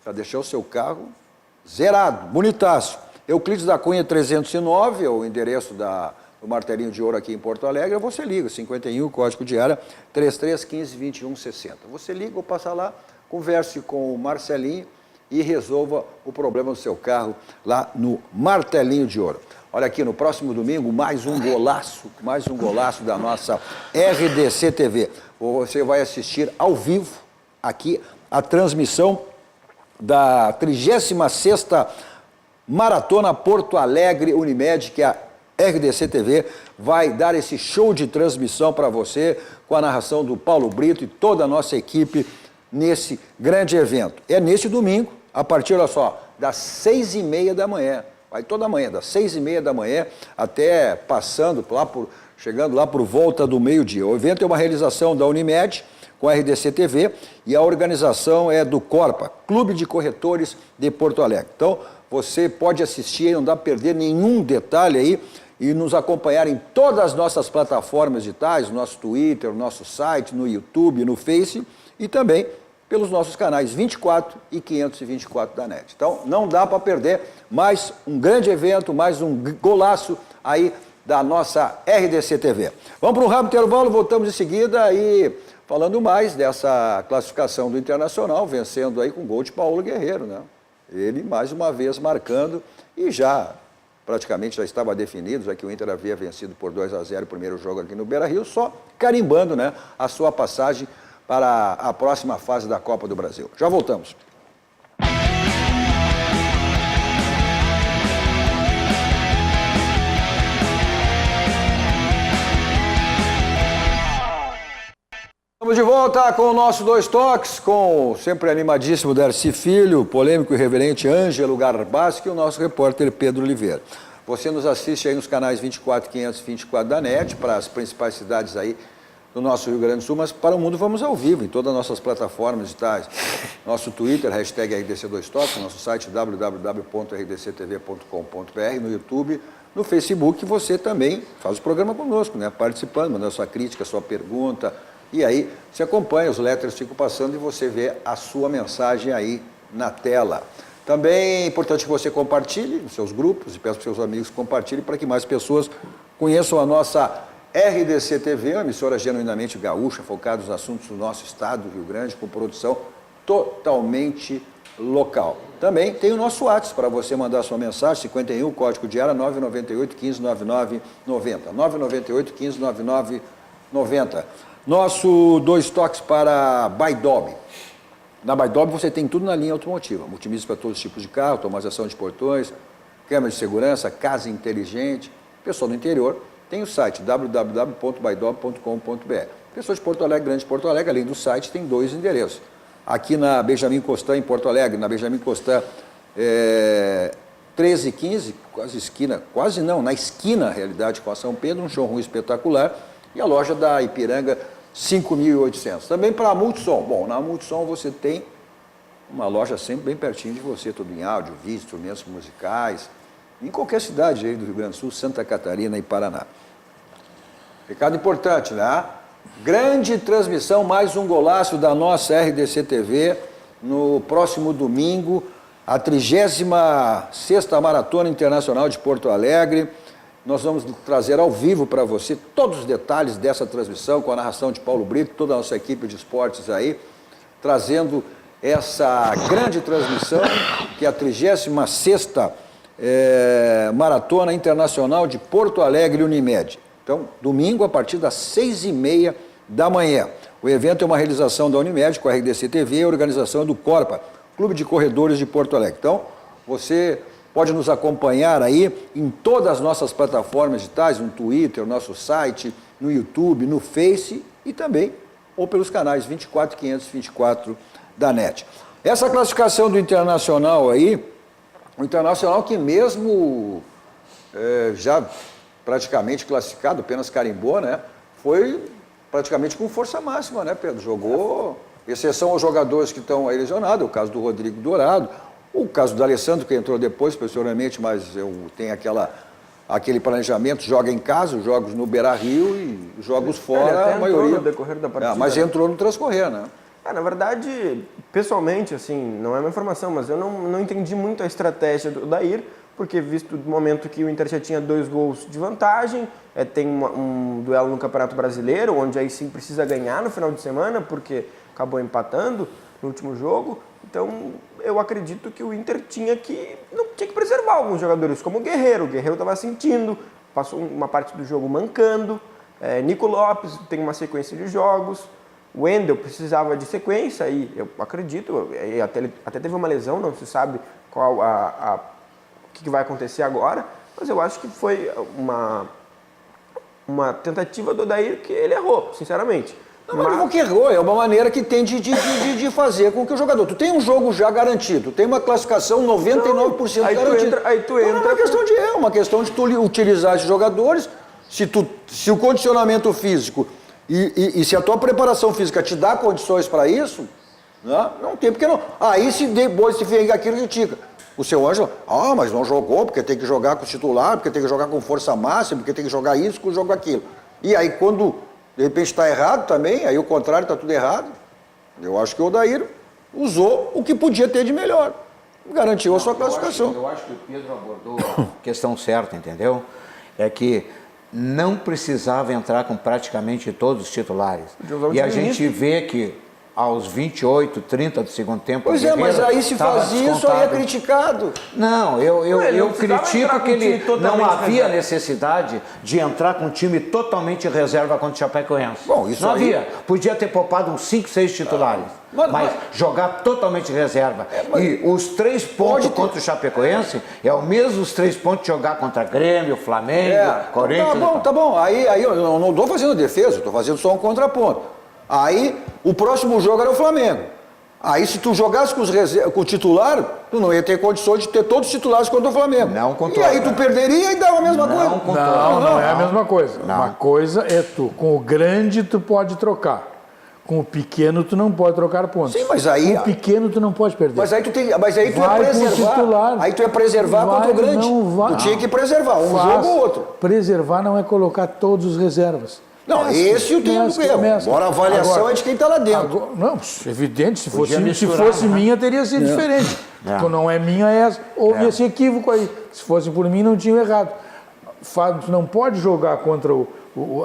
já deixou o seu carro zerado, bonitaço. Euclides da Cunha 309, é o endereço do Martelinho de Ouro aqui em Porto Alegre, você liga, 51, código de área, 3315-2160. Você liga ou passa lá, converse com o Marcelinho e resolva o problema do seu carro lá no Martelinho de Ouro. Olha aqui, no próximo domingo, mais um golaço da nossa RDC TV. Você vai assistir ao vivo aqui a transmissão da 36ª Maratona Porto Alegre Unimed, que a RDC TV vai dar esse show de transmissão para você, com a narração do Paulo Brito e toda a nossa equipe nesse grande evento? É nesse domingo, a partir, olha só, das 6h30 da manhã. Vai toda manhã, das 6h30 da manhã até chegando lá por volta do meio-dia. O evento é uma realização da Unimed com a RDC TV e a organização é do Corpa, Clube de Corretores de Porto Alegre. Então, você pode assistir, não dá para perder nenhum detalhe aí e nos acompanhar em todas as nossas plataformas digitais, no nosso Twitter, no nosso site, no YouTube, no Face e também pelos nossos canais 24 e 524 da NET. Então, não dá para perder mais um grande evento, mais um golaço aí da nossa RDC TV. Vamos para um rápido intervalo, voltamos em seguida e falando mais dessa classificação do Internacional, vencendo aí com gol de Paulo Guerreiro, né? Ele mais uma vez marcando e praticamente já estava definido, já que o Inter havia vencido por 2-0 o primeiro jogo aqui no Beira-Rio, só carimbando, né, a sua passagem para a próxima fase da Copa do Brasil. Já voltamos. Estamos de volta com o nosso Dois Toques, com o sempre animadíssimo Darcy Filho, polêmico e irreverente Ângelo Garbaschi e o nosso repórter Pedro Oliveira. Você nos assiste aí nos canais 24 e 524 da NET, para as principais cidades aí do nosso Rio Grande do Sul, mas para o mundo vamos ao vivo, em todas as nossas plataformas digitais. Nosso Twitter, hashtag RDC2Toques, nosso site www.rdctv.com.br, no YouTube, no Facebook, você também faz o programa conosco, né? Participando, mandando sua crítica, sua pergunta, e aí você acompanha, os letters ficam passando e você vê a sua mensagem aí na tela. Também é importante que você compartilhe nos seus grupos e peça para os seus amigos que compartilhem para que mais pessoas conheçam a nossa RDC TV, uma emissora genuinamente gaúcha, focada nos assuntos do nosso estado do Rio Grande, com produção totalmente local. Também tem o nosso WhatsApp para você mandar sua mensagem, 51, código de área 998 15 99 90. 998 15 99 90. Nosso Dois Toques para Baidob. Na Baidob você tem tudo na linha automotiva, multimídias para todos os tipos de carro, automatização de portões, câmeras de segurança, casa inteligente. Pessoal do interior tem o site www.baidob.com.br. Pessoal de Porto Alegre, Grande Porto Alegre, além do site, tem 2 endereços. Aqui na Benjamin Constant, em Porto Alegre, na Benjamin Constant 1315, quase esquina, quase não, na esquina, na realidade, com a São Pedro, um showroom espetacular, e a loja da Ipiranga 5.800. Também para a Multissom. Bom, na Multissom você tem uma loja sempre bem pertinho de você, tudo em áudio, vídeo, instrumentos musicais, em qualquer cidade aí do Rio Grande do Sul, Santa Catarina e Paraná. Recado importante, né? Grande transmissão, mais um golaço da nossa RDC TV no próximo domingo, a 36ª Maratona Internacional de Porto Alegre. Nós vamos trazer ao vivo para você todos os detalhes dessa transmissão, com a narração de Paulo Brito, toda a nossa equipe de esportes aí, trazendo essa grande transmissão, que é a 36ª Maratona Internacional de Porto Alegre Unimed. Então, domingo, a partir das 6h30 da manhã. O evento é uma realização da Unimed, com a RDC TV e a organização do Corpa, Clube de Corredores de Porto Alegre. Então, você pode nos acompanhar aí em todas as nossas plataformas digitais, no Twitter, no nosso site, no YouTube, no Face e também ou pelos canais 24 e 524 da NET. Essa classificação do Internacional aí, o Internacional que mesmo já praticamente classificado, apenas carimbou, né? Foi praticamente com força máxima, né, Pedro? Jogou, exceção aos jogadores que estão aí lesionados, o caso do Rodrigo Dourado, o caso do Alessandro, que entrou depois, posteriormente, mas eu tenho aquele planejamento, joga em casa, os jogos no Beira-Rio e jogos fora, a maioria. No decorrer da partida, mas entrou no transcorrer, né? Na verdade, pessoalmente, assim, não é uma informação, mas eu não entendi muito a estratégia do Odair, porque visto do momento que o Inter já tinha 2 gols de vantagem, tem um duelo no Campeonato Brasileiro, onde aí sim precisa ganhar no final de semana, porque acabou empatando no último jogo. Então, eu acredito que o Inter tinha que preservar alguns jogadores, como o Guerreiro. O Guerreiro estava sentindo, passou uma parte do jogo mancando. Nico Lopes tem uma sequência de jogos. O Wendel precisava de sequência, e eu acredito, até teve uma lesão, não se sabe qual o que vai acontecer agora, mas eu acho que foi uma tentativa do Odair que ele errou, sinceramente. Mas não que errou, é uma maneira que tem de fazer com que o jogador... Tu tem um jogo já garantido, tem uma classificação 99% garantida. Aí tu entra... Não é uma questão de tu utilizar esses jogadores, se o condicionamento físico e se a tua preparação física te dá condições para isso, né? Não tem porque não. Aí se depois se vem aquilo critica. O seu Ângelo, mas não jogou porque tem que jogar com o titular, porque tem que jogar com força máxima, porque tem que jogar isso, com jogo aquilo. E aí quando de repente está errado também, aí o contrário está tudo errado. Eu acho que o Odair usou o que podia ter de melhor. Garantiu a sua classificação. Eu acho que o Pedro abordou a questão certa, entendeu? É que não precisava entrar com praticamente todos os titulares. E a gente vê que aos 28, 30 do segundo tempo... Pois é, mas aí se faz isso, aí é criticado. Não, eu critico que ele não havia necessidade de entrar com um time totalmente reserva contra o Chapecoense. Bom, isso não aí... havia. Podia ter poupado uns 5, 6 titulares. Mas jogar totalmente reserva. E os 3 pontos contra o Chapecoense é o mesmo os 3 pontos de jogar contra Grêmio, Flamengo, Corinthians... Tá bom. Aí eu não estou fazendo defesa, estou fazendo só um contraponto. Aí, o próximo jogo era o Flamengo. Aí, se tu jogasse com o titular, tu não ia ter condições de ter todos os titulares contra o Flamengo. Não controla. E aí tu perderia e dava a mesma coisa. Não é a mesma coisa. Não. Uma coisa é com o grande tu pode trocar. Com o pequeno tu não pode trocar pontos. Sim, mas aí... Com o pequeno tu não pode perder. Mas aí tu ia preservar. Aí tu ia preservar contra o grande. Tu tinha que preservar jogo ou outro. Preservar não é colocar todos os reservas. Não, esse eu tenho que ver. Agora a avaliação agora, é de quem está lá dentro. Não, evidente, se fosse minha teria sido diferente. Quando não é minha, houve esse equívoco aí. Se fosse por mim, não tinha errado. Tu não pode jogar contra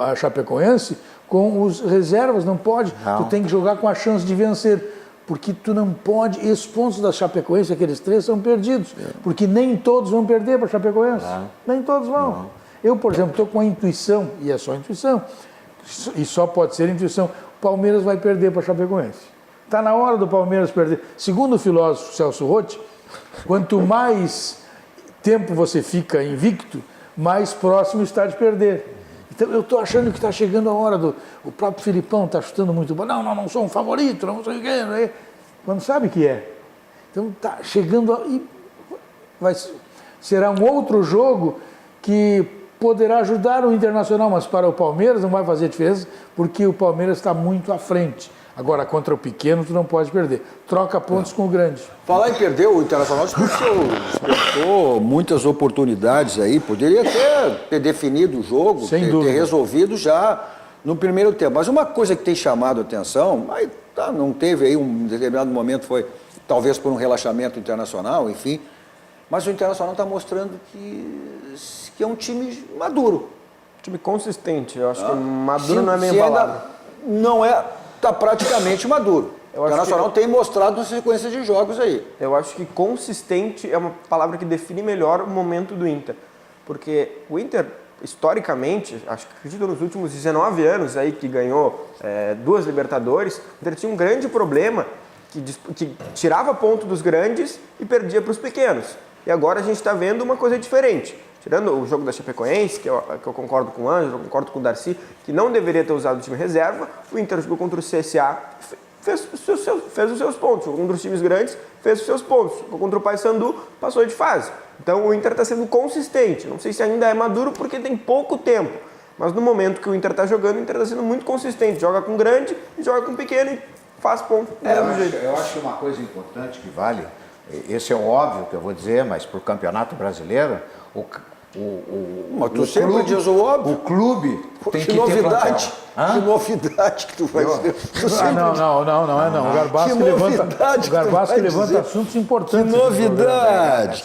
a Chapecoense com os reservas, não pode. Não. Tu tem que jogar com a chance de vencer. Porque tu não pode... Esses pontos da Chapecoense, aqueles 3, são perdidos. Porque nem todos vão perder para a Chapecoense. Nem todos vão. Não. Eu, por exemplo, estou com a intuição, e é só intuição, e só pode ser intuição, o Palmeiras vai perder para a Chapecoense. Está na hora do Palmeiras perder. Segundo o filósofo Celso Rotti, quanto mais tempo você fica invicto, mais próximo está de perder. Então eu estou achando que está chegando a hora o próprio Filipão está chutando muito bom. Não sou um favorito, não sei o quê. Quando sabe que é. Então está chegando será um outro jogo que poderá ajudar o Internacional, mas para o Palmeiras não vai fazer diferença, porque o Palmeiras está muito à frente. Agora, contra o pequeno, tu não pode perder. Troca pontos com o grande. Falar em perder, o Internacional despertou muitas oportunidades aí, poderia ter definido o jogo, ter resolvido já no primeiro tempo. Mas uma coisa que tem chamado a atenção, não teve aí um determinado momento, foi talvez por um relaxamento internacional, enfim, mas o Internacional está mostrando que é um time maduro. Time consistente, eu acho que maduro não é meio palavra. Não é, está praticamente maduro. O Internacional tem mostrado uma sequência de jogos aí. Eu acho que consistente é uma palavra que define melhor o momento do Inter. Porque o Inter, historicamente, acredito nos últimos 19 anos aí que ganhou 2 Libertadores, o Inter tinha um grande problema que tirava ponto dos grandes e perdia para os pequenos. E agora a gente está vendo uma coisa diferente. Tirando o jogo da Chapecoense, que eu concordo com o Ângelo, eu concordo com o Darcy, que não deveria ter usado o time reserva, o Inter jogou contra o CSA, fez os seus pontos. Jogou contra os times grandes, fez os seus pontos. Jogou contra o Paysandu, passou de fase. Então o Inter está sendo consistente. Não sei se ainda é maduro porque tem pouco tempo. Mas no momento que o Inter está jogando, o Inter está sendo muito consistente. Joga com grande, joga com pequeno e faz ponto. Eu acho que uma coisa importante que vale, esse é o óbvio que eu vou dizer, mas para o Campeonato Brasileiro, mas tu sempre diz o óbvio. O clube tem que novidade, ter que novidade que tu vai dizer. Não é não. O Garbasco levanta assuntos importantes. Que novidade.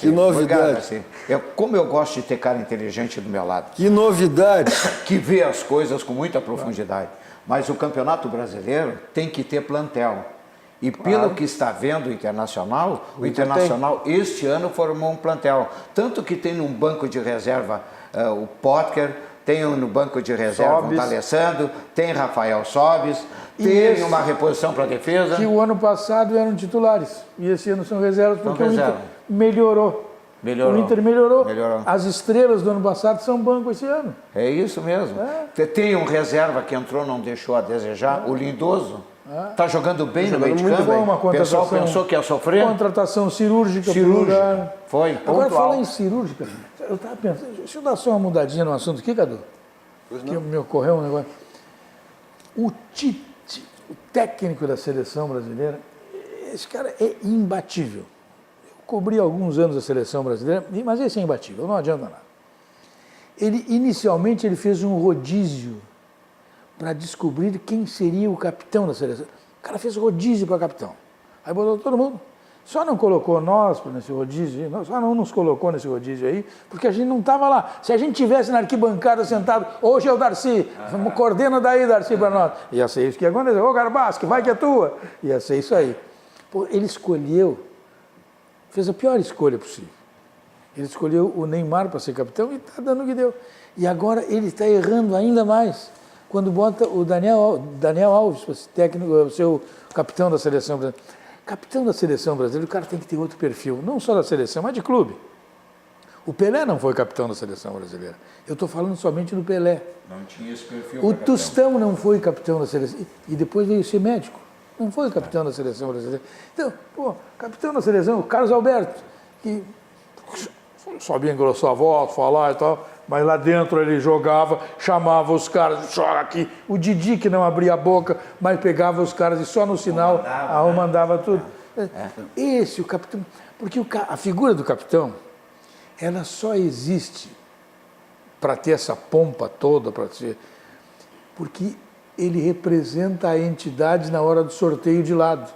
Como eu gosto de ter cara inteligente do meu lado. Que novidade. Que vê as coisas com muita profundidade. Mas o Campeonato Brasileiro tem que ter plantel. E pelo que está vendo o Internacional, este ano formou um plantel. Tanto que tem num banco de reserva o Potker, tem no banco de reserva o D'Alessandro, tem Rafael Sobis, tem uma reposição para a defesa. Que o ano passado eram titulares e esse ano são reservas porque o Inter melhorou. Melhorou. O Inter melhorou. Melhorou. As estrelas do ano passado são banco esse ano. É isso mesmo. Tem um reserva que entrou, não deixou a desejar, o Lindoso. Está jogando bem no meio de campo. Foi uma O pessoal pensou que ia sofrer. Contratação cirúrgica. Cirúrgica. Foi. Agora, Pontual. falar em cirúrgica, eu estava pensando, deixa eu dar só uma mudadinha no assunto aqui, Cadu. Que me ocorreu um negócio. O Tite, o técnico da seleção brasileira, esse cara é imbatível. Eu cobri alguns anos a seleção brasileira, mas esse é imbatível, não adianta nada. Inicialmente, ele fez um rodízio para descobrir quem seria o capitão da seleção. O cara fez rodízio para capitão. Aí botou todo mundo. Só não colocou nós nesse rodízio, só não nos colocou nesse rodízio aí, porque a gente não estava lá. Se a gente tivesse na arquibancada sentado, hoje é o Darcy, coordena daí, Darcy, para nós. Ia ser isso que ia acontecer. Ô, Garbasque, vai que é tua. Ia ser isso aí. Pô, ele escolheu, fez a pior escolha possível. Ele escolheu o Neymar para ser capitão e está dando o que deu. E agora ele está errando ainda mais quando bota o Daniel Alves, técnico, o seu capitão da seleção brasileira. Capitão da seleção brasileira, o cara tem que ter outro perfil, não só da seleção, mas de clube. O Pelé não foi capitão da seleção brasileira. Eu estou falando somente do Pelé. Não tinha esse perfil. O Tostão não foi capitão da seleção. E depois veio ser médico. Não foi capitão da seleção brasileira. Então, pô, capitão da seleção, o Carlos Alberto, que sabia engrossar a voz, falar e tal, mas lá dentro ele jogava, chamava os caras, joga aqui. O Didi, que não abria a boca, mas pegava os caras e só no sinal mandava tudo. Esse, o capitão. Porque a figura do capitão, ela só existe para ter essa pompa toda, porque ele representa a entidade na hora do sorteio de lado.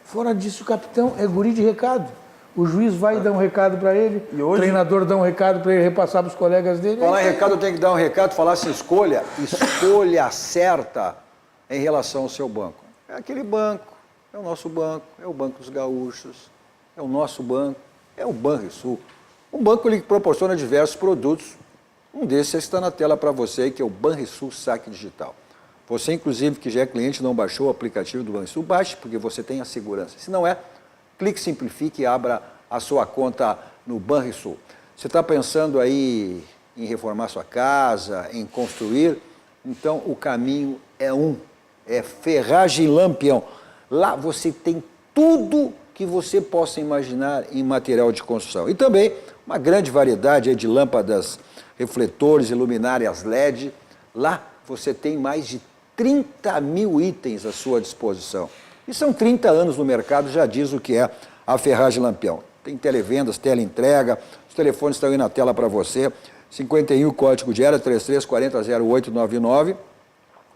Fora disso, o capitão é guri de recado. O juiz vai dar um recado para ele, o treinador dá um recado para ele repassar para os colegas dele. Falar em recado, eu tenho que dar um recado, falar assim, escolha certa em relação ao seu banco. É aquele banco, é o nosso banco, é o Banco dos Gaúchos, é o nosso banco, é o Banrisul. Um banco que proporciona diversos produtos. Um desses está na tela para você, que é o Banrisul Saque Digital. Você, inclusive, que já é cliente e não baixou o aplicativo do Banrisul, baixe, porque você tem a segurança. Se não é, clique, simplifique e abra a sua conta no Banrisul. Você está pensando aí em reformar sua casa, em construir? Então, o caminho é Ferragem Lampião. Lá você tem tudo que você possa imaginar em material de construção. E também uma grande variedade de lâmpadas, refletores e luminárias LED. Lá você tem mais de 30 mil itens à sua disposição. E são 30 anos no mercado, já diz o que é a Ferragem Lampião. Tem televendas, teleentrega, os telefones estão aí na tela para você. 51, código de área, 33400899.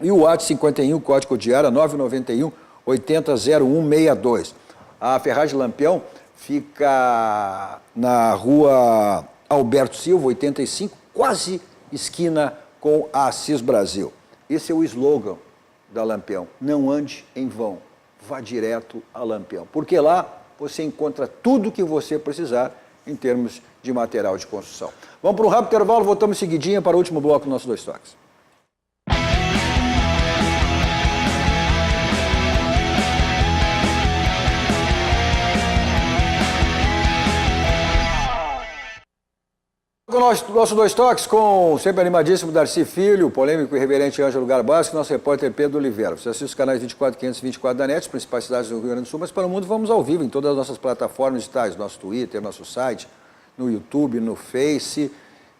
E o WhatsApp 51, código de área, 991 800162. A Ferragem Lampião fica na rua Alberto Silva, 85, quase esquina com a Assis Brasil. Esse é o slogan da Lampião. Não ande em vão, vá direto a Lampião. Porque lá você encontra tudo o que você precisar em termos de material de construção. Vamos para um rápido intervalo, voltamos seguidinha para o último bloco dos nossos dois toques. Nosso dois toques com o sempre animadíssimo Darcy Filho, o polêmico e irreverente Ângelo Garbasque e nosso repórter Pedro Oliveira. Você assiste os canais 24, 524 da NET, as principais cidades do Rio Grande do Sul, mas para o mundo vamos ao vivo em todas as nossas plataformas digitais, nosso Twitter, nosso site, no YouTube, no Face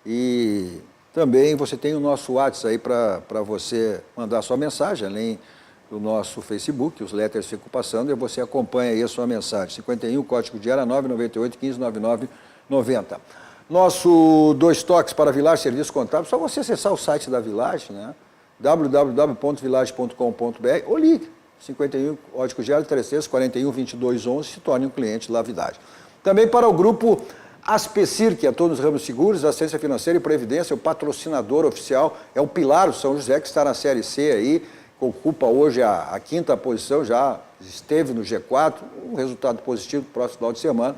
e também você tem o nosso WhatsApp aí para você mandar sua mensagem, além do nosso Facebook, os letters ficam passando e você acompanha aí a sua mensagem. 51, código de área 998 1599 90. Nosso dois toques para Village Serviços Contábeis, só você acessar o site da Village, né? www.village.com.br ou ligue, 51, código de área 33412211, se torne um cliente da Village. Também para o grupo Aspecir, que atua nos ramos seguros, assistência financeira e previdência, o patrocinador oficial, é o Pilar, o São José, que está na Série C aí, ocupa hoje a quinta posição, já esteve no G4, um resultado positivo no próximo final de semana,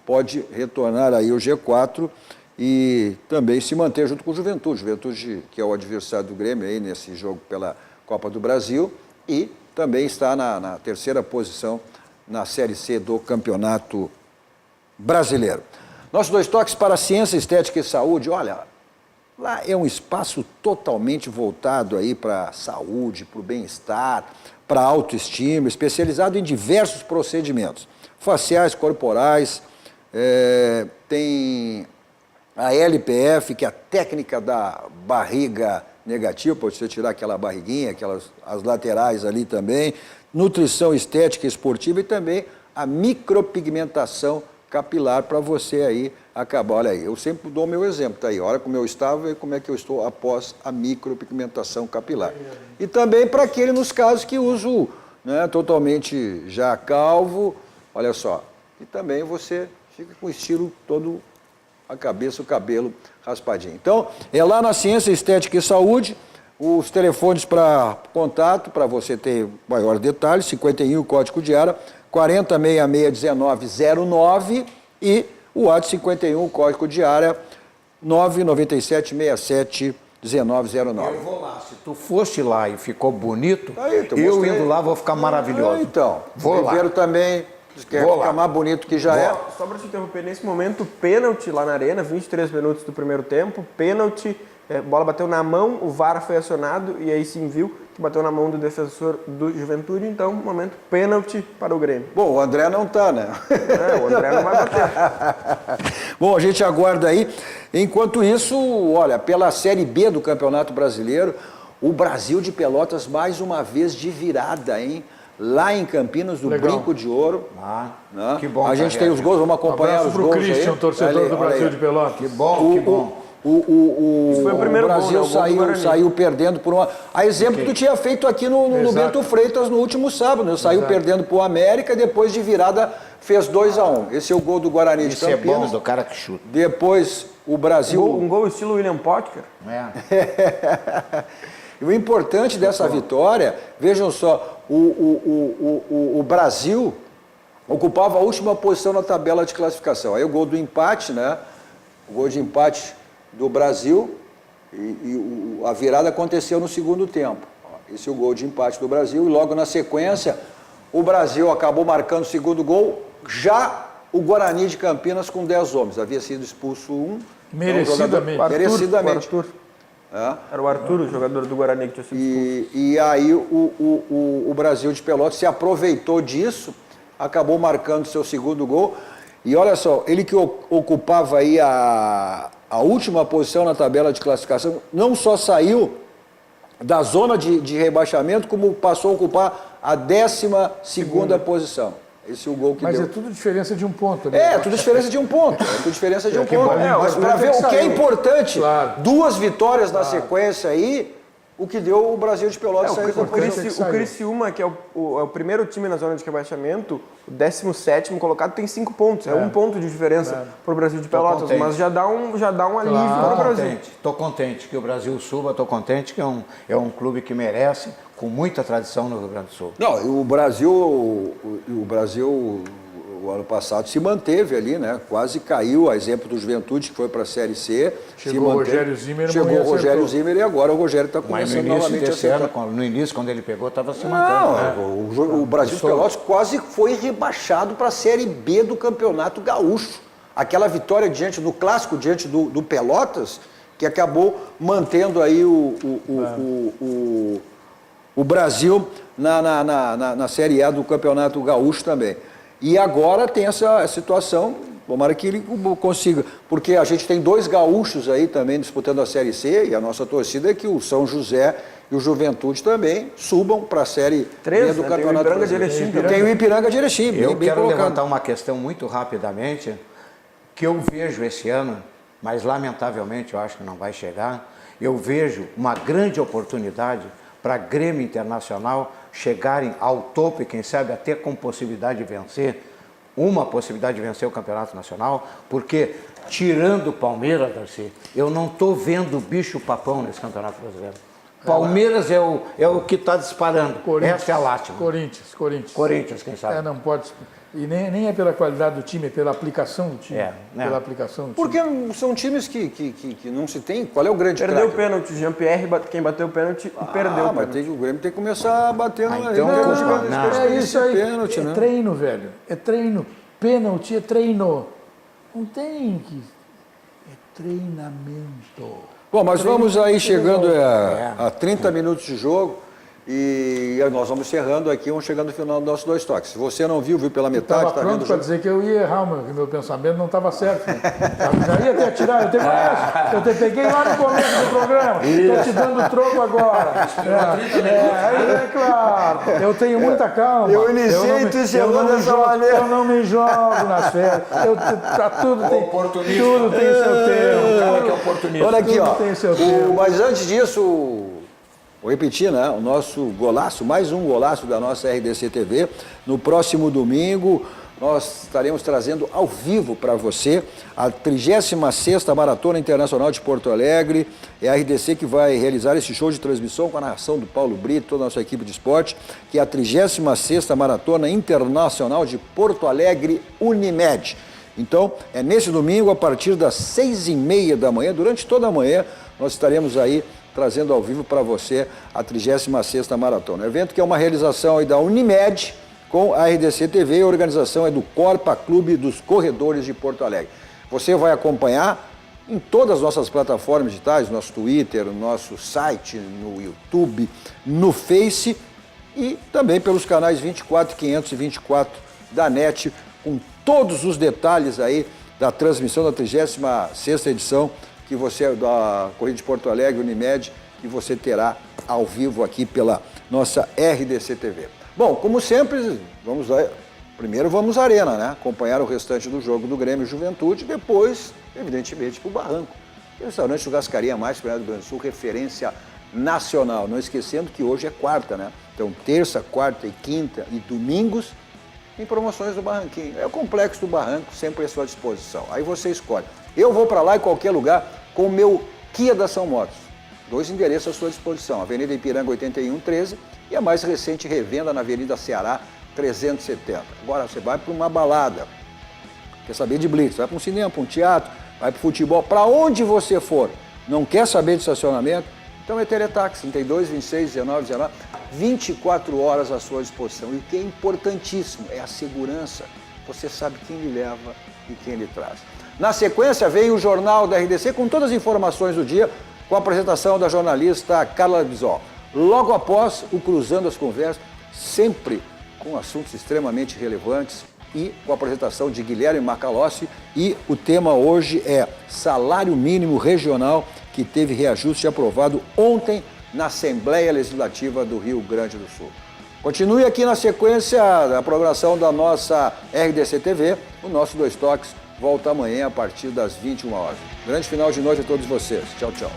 pode retornar aí o G4 e também se manter junto com o Juventude. Juventude, que é o adversário do Grêmio aí nesse jogo pela Copa do Brasil e também está na terceira posição na Série C do Campeonato Brasileiro. Nossos 2 toques para ciência, estética e saúde. Olha, lá é um espaço totalmente voltado aí para a saúde, para o bem-estar, para a autoestima, especializado em diversos procedimentos. Faciais, corporais, tem a LPF, que é a técnica da barriga negativa, para você tirar aquela barriguinha, as laterais ali também, nutrição estética e esportiva e também a micropigmentação capilar para você aí acabar. Olha aí, eu sempre dou o meu exemplo, tá aí, olha como eu estava e como é que eu estou após a micropigmentação capilar. E também para aquele nos casos que uso, né, totalmente já calvo, olha só, e também você fica com o estilo todo, a cabeça, o cabelo raspadinho. Então, é lá na Ciência, Estética e Saúde, os telefones para contato, para você ter maior detalhes, 51, código de área, 40661909 e o WhatsApp 51, código de área, 997671909. Eu vou lá, se tu foste lá e ficou bonito, Aí, eu mostrei. indo lá vou ficar maravilhoso. Então, Vou o primeiro lá. também quer Vou ficar lá. mais bonito que já é. Só para te interromper, nesse momento, pênalti lá na arena, 23 minutos do primeiro tempo, pênalti, bola bateu na mão, o VAR foi acionado e aí sim viu que bateu na mão do defensor do Juventude, então, momento, pênalti para o Grêmio. Bom, o André não tá, né? O André não vai bater. Bom, a gente aguarda aí. Enquanto isso, olha, pela Série B do Campeonato Brasileiro, o Brasil de Pelotas mais uma vez de virada, hein? Lá em Campinas, do Legal. Brinco de Ouro. Ah, que bom. A gente tem os gols, vamos acompanhar Abraço os pro gols Christian, aí. torcedor Olha do aí, olha Brasil aí. de Pelotas. Que bom, que bom. Foi o primeiro gol, Brasil né? O gol do Guarani. saiu perdendo por uma... A exemplo que tu tinha feito aqui no Exato. Bento Freitas no último sábado, né? Saiu perdendo pro América, depois de virada fez 2-1. Esse é o gol do Guarani de Isso é bom Campinas. do cara que chuta. Depois o Brasil... Um gol estilo William Potker. E o importante dessa vitória, vejam só, o Brasil ocupava a última posição na tabela de classificação. Aí o gol do empate, né? O gol de empate do Brasil e a virada aconteceu no segundo tempo. Esse é o gol de empate do Brasil e logo na sequência o Brasil acabou marcando o segundo gol, já o Guarani de Campinas com 10 homens. Havia sido expulso um. Merecidamente. Então, merecidamente. O Arthur. Era o Arthur, o jogador do Guarani que tinha sido expulso. E aí o Brasil de Pelotas se aproveitou disso, acabou marcando seu segundo gol. E olha só, ele que ocupava aí a última posição na tabela de classificação, não só saiu da zona de rebaixamento, como passou a ocupar a 12ª posição. Esse é o gol que Mas deu. é tudo diferença de um ponto, né? É, tudo diferença de um ponto. É tudo diferença de um que ponto. bom. Mas para Mas ver o que é saiu. importante, Claro. 2 vitórias na sequência aí, o que deu o Brasil de Pelotas sair da posição. O Criciúma, que é o primeiro time na zona de rebaixamento, o 17º colocado, tem 5 pontos. É 1 ponto de diferença para o Brasil de Pelotas, contente. mas já dá um alívio para o Brasil. Estou contente que o Brasil suba, estou contente que é um clube que merece, com muita tradição no Rio Grande do Sul. Não, o Brasil, o ano passado se manteve ali, né? Quase caiu, a exemplo do Juventude, que foi para a Série C. Chegou o Rogério Zimmermann Chegou e o Rogério acertou. Zimmer e agora o Rogério está Mas começando no início novamente a desse ano, acertar. no início, quando ele pegou, estava se mantendo. né? Não, o Brasil de Pelotas quase foi rebaixado para a Série B do Campeonato Gaúcho. Aquela vitória do clássico diante do Pelotas, que acabou mantendo aí o Brasil na Série A do Campeonato Gaúcho também. E agora tem essa situação, tomara que ele consiga, porque a gente tem 2 gaúchos aí também disputando a Série C, e a nossa torcida é que o São José e o Juventude também subam para a Série B do né? Campeonato Tem o Ipiranga de Brasileiro. Erechim também. Tem o Ipiranga de Erechim, Eu bem quero colocado. levantar uma questão muito rapidamente, que eu vejo esse ano, mas lamentavelmente eu acho que não vai chegar, eu vejo uma grande oportunidade para Grêmio Internacional chegarem ao topo e quem sabe até com possibilidade de vencer, uma possibilidade de vencer o Campeonato Nacional, porque tirando o Palmeiras, Darcy, eu não estou vendo bicho papão nesse Campeonato Brasileiro. Palmeiras é o que está disparando, essa é a lástima. Corinthians, quem sabe. Não pode. E nem é pela qualidade do time, é pela aplicação do time. Pela aplicação do time. Porque são times que não se tem. Qual é o grande Perdeu o craque? pênalti, Jean-Pierre, quem bateu o pênalti, perdeu o Mas pênalti. o Grêmio tem que começar a bater então, É isso aí. Pênalti, É né? treino, velho. É treino. Pênalti é treino. Não tem que... É treinamento. Bom, mas vamos aí chegando a 30 minutos de jogo e nós vamos encerrando aqui, vamos chegando no final dos nossos 2 toques. Se você não viu pela metade, Estava pronto para dizer que eu ia errar, que meu pensamento não estava certo. Né? Já ia até tirar, eu te conheço, eu te peguei lá no começo do programa, estou te dando troco agora. É claro, eu tenho muita calma. Eu iniciei e tu chegou dessa maneira. Eu não me jogo nas férias, tudo tem seu tempo. Cara que é oportunista. Olha aqui, ó. Tem seu tempo. Mas antes disso, vou repetir, né? O nosso golaço, mais um golaço da nossa RDC TV. No próximo domingo, nós estaremos trazendo ao vivo para você a 36ª Maratona Internacional de Porto Alegre. É a RDC que vai realizar esse show de transmissão com a narração do Paulo Brito, toda a nossa equipe de esporte, que é a 36ª Maratona Internacional de Porto Alegre Unimed. Então, é nesse domingo, a partir das 6h30 da manhã, durante toda a manhã, nós estaremos aí trazendo ao vivo para você a 36ª Maratona. Evento que é uma realização aí da Unimed com a RDC TV e a organização é do Corpa Clube dos Corredores de Porto Alegre. Você vai acompanhar em todas as nossas plataformas digitais, nosso Twitter, nosso site, no YouTube, no Face e também pelos canais 24, 500 e 24 da NET, com todos os detalhes aí da transmissão da 36ª edição que você, da Corrida de Porto Alegre, Unimed, que você terá ao vivo aqui pela nossa RDC TV. Bom, como sempre, primeiro vamos à Arena, né? Acompanhar o restante do jogo do Grêmio Juventude, depois, evidentemente, para o Barranco. O restaurante Churrascaria Mais Praia do Grande do Sul, referência nacional. Não esquecendo que hoje é quarta, né? Então, terça, quarta e quinta e domingos, em promoções do Barranquinho. É o Complexo do Barranco, sempre à sua disposição. Aí você escolhe. Eu vou para lá em qualquer lugar com o meu Kia da São Motos. 2 endereços à sua disposição, Avenida Ipiranga 8113 e a mais recente revenda na Avenida Ceará 370. Agora você vai para uma balada, quer saber de blitz, vai para um cinema, para um teatro, vai para o futebol, para onde você for, não quer saber de estacionamento, então é Teletaxi, 32, 26, 19, 19, 24 horas à sua disposição. E o que é importantíssimo é a segurança, você sabe quem lhe leva e quem lhe traz. Na sequência, vem o Jornal da RDC com todas as informações do dia, com a apresentação da jornalista Carla Bisol. Logo após o Cruzando as Conversas, sempre com assuntos extremamente relevantes e com a apresentação de Guilherme Macalossi. E o tema hoje é salário mínimo regional, que teve reajuste aprovado ontem na Assembleia Legislativa do Rio Grande do Sul. Continue aqui na sequência da programação da nossa RDC TV, o nosso 2 Toques volta amanhã a partir das 21 horas. Grande final de noite a todos vocês. Tchau, tchau.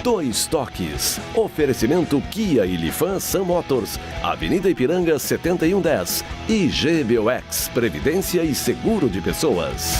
Dois Toques. Oferecimento Kia e Lifan Sam Motors. Avenida Ipiranga 7110. E GBOX. Previdência e Seguro de Pessoas.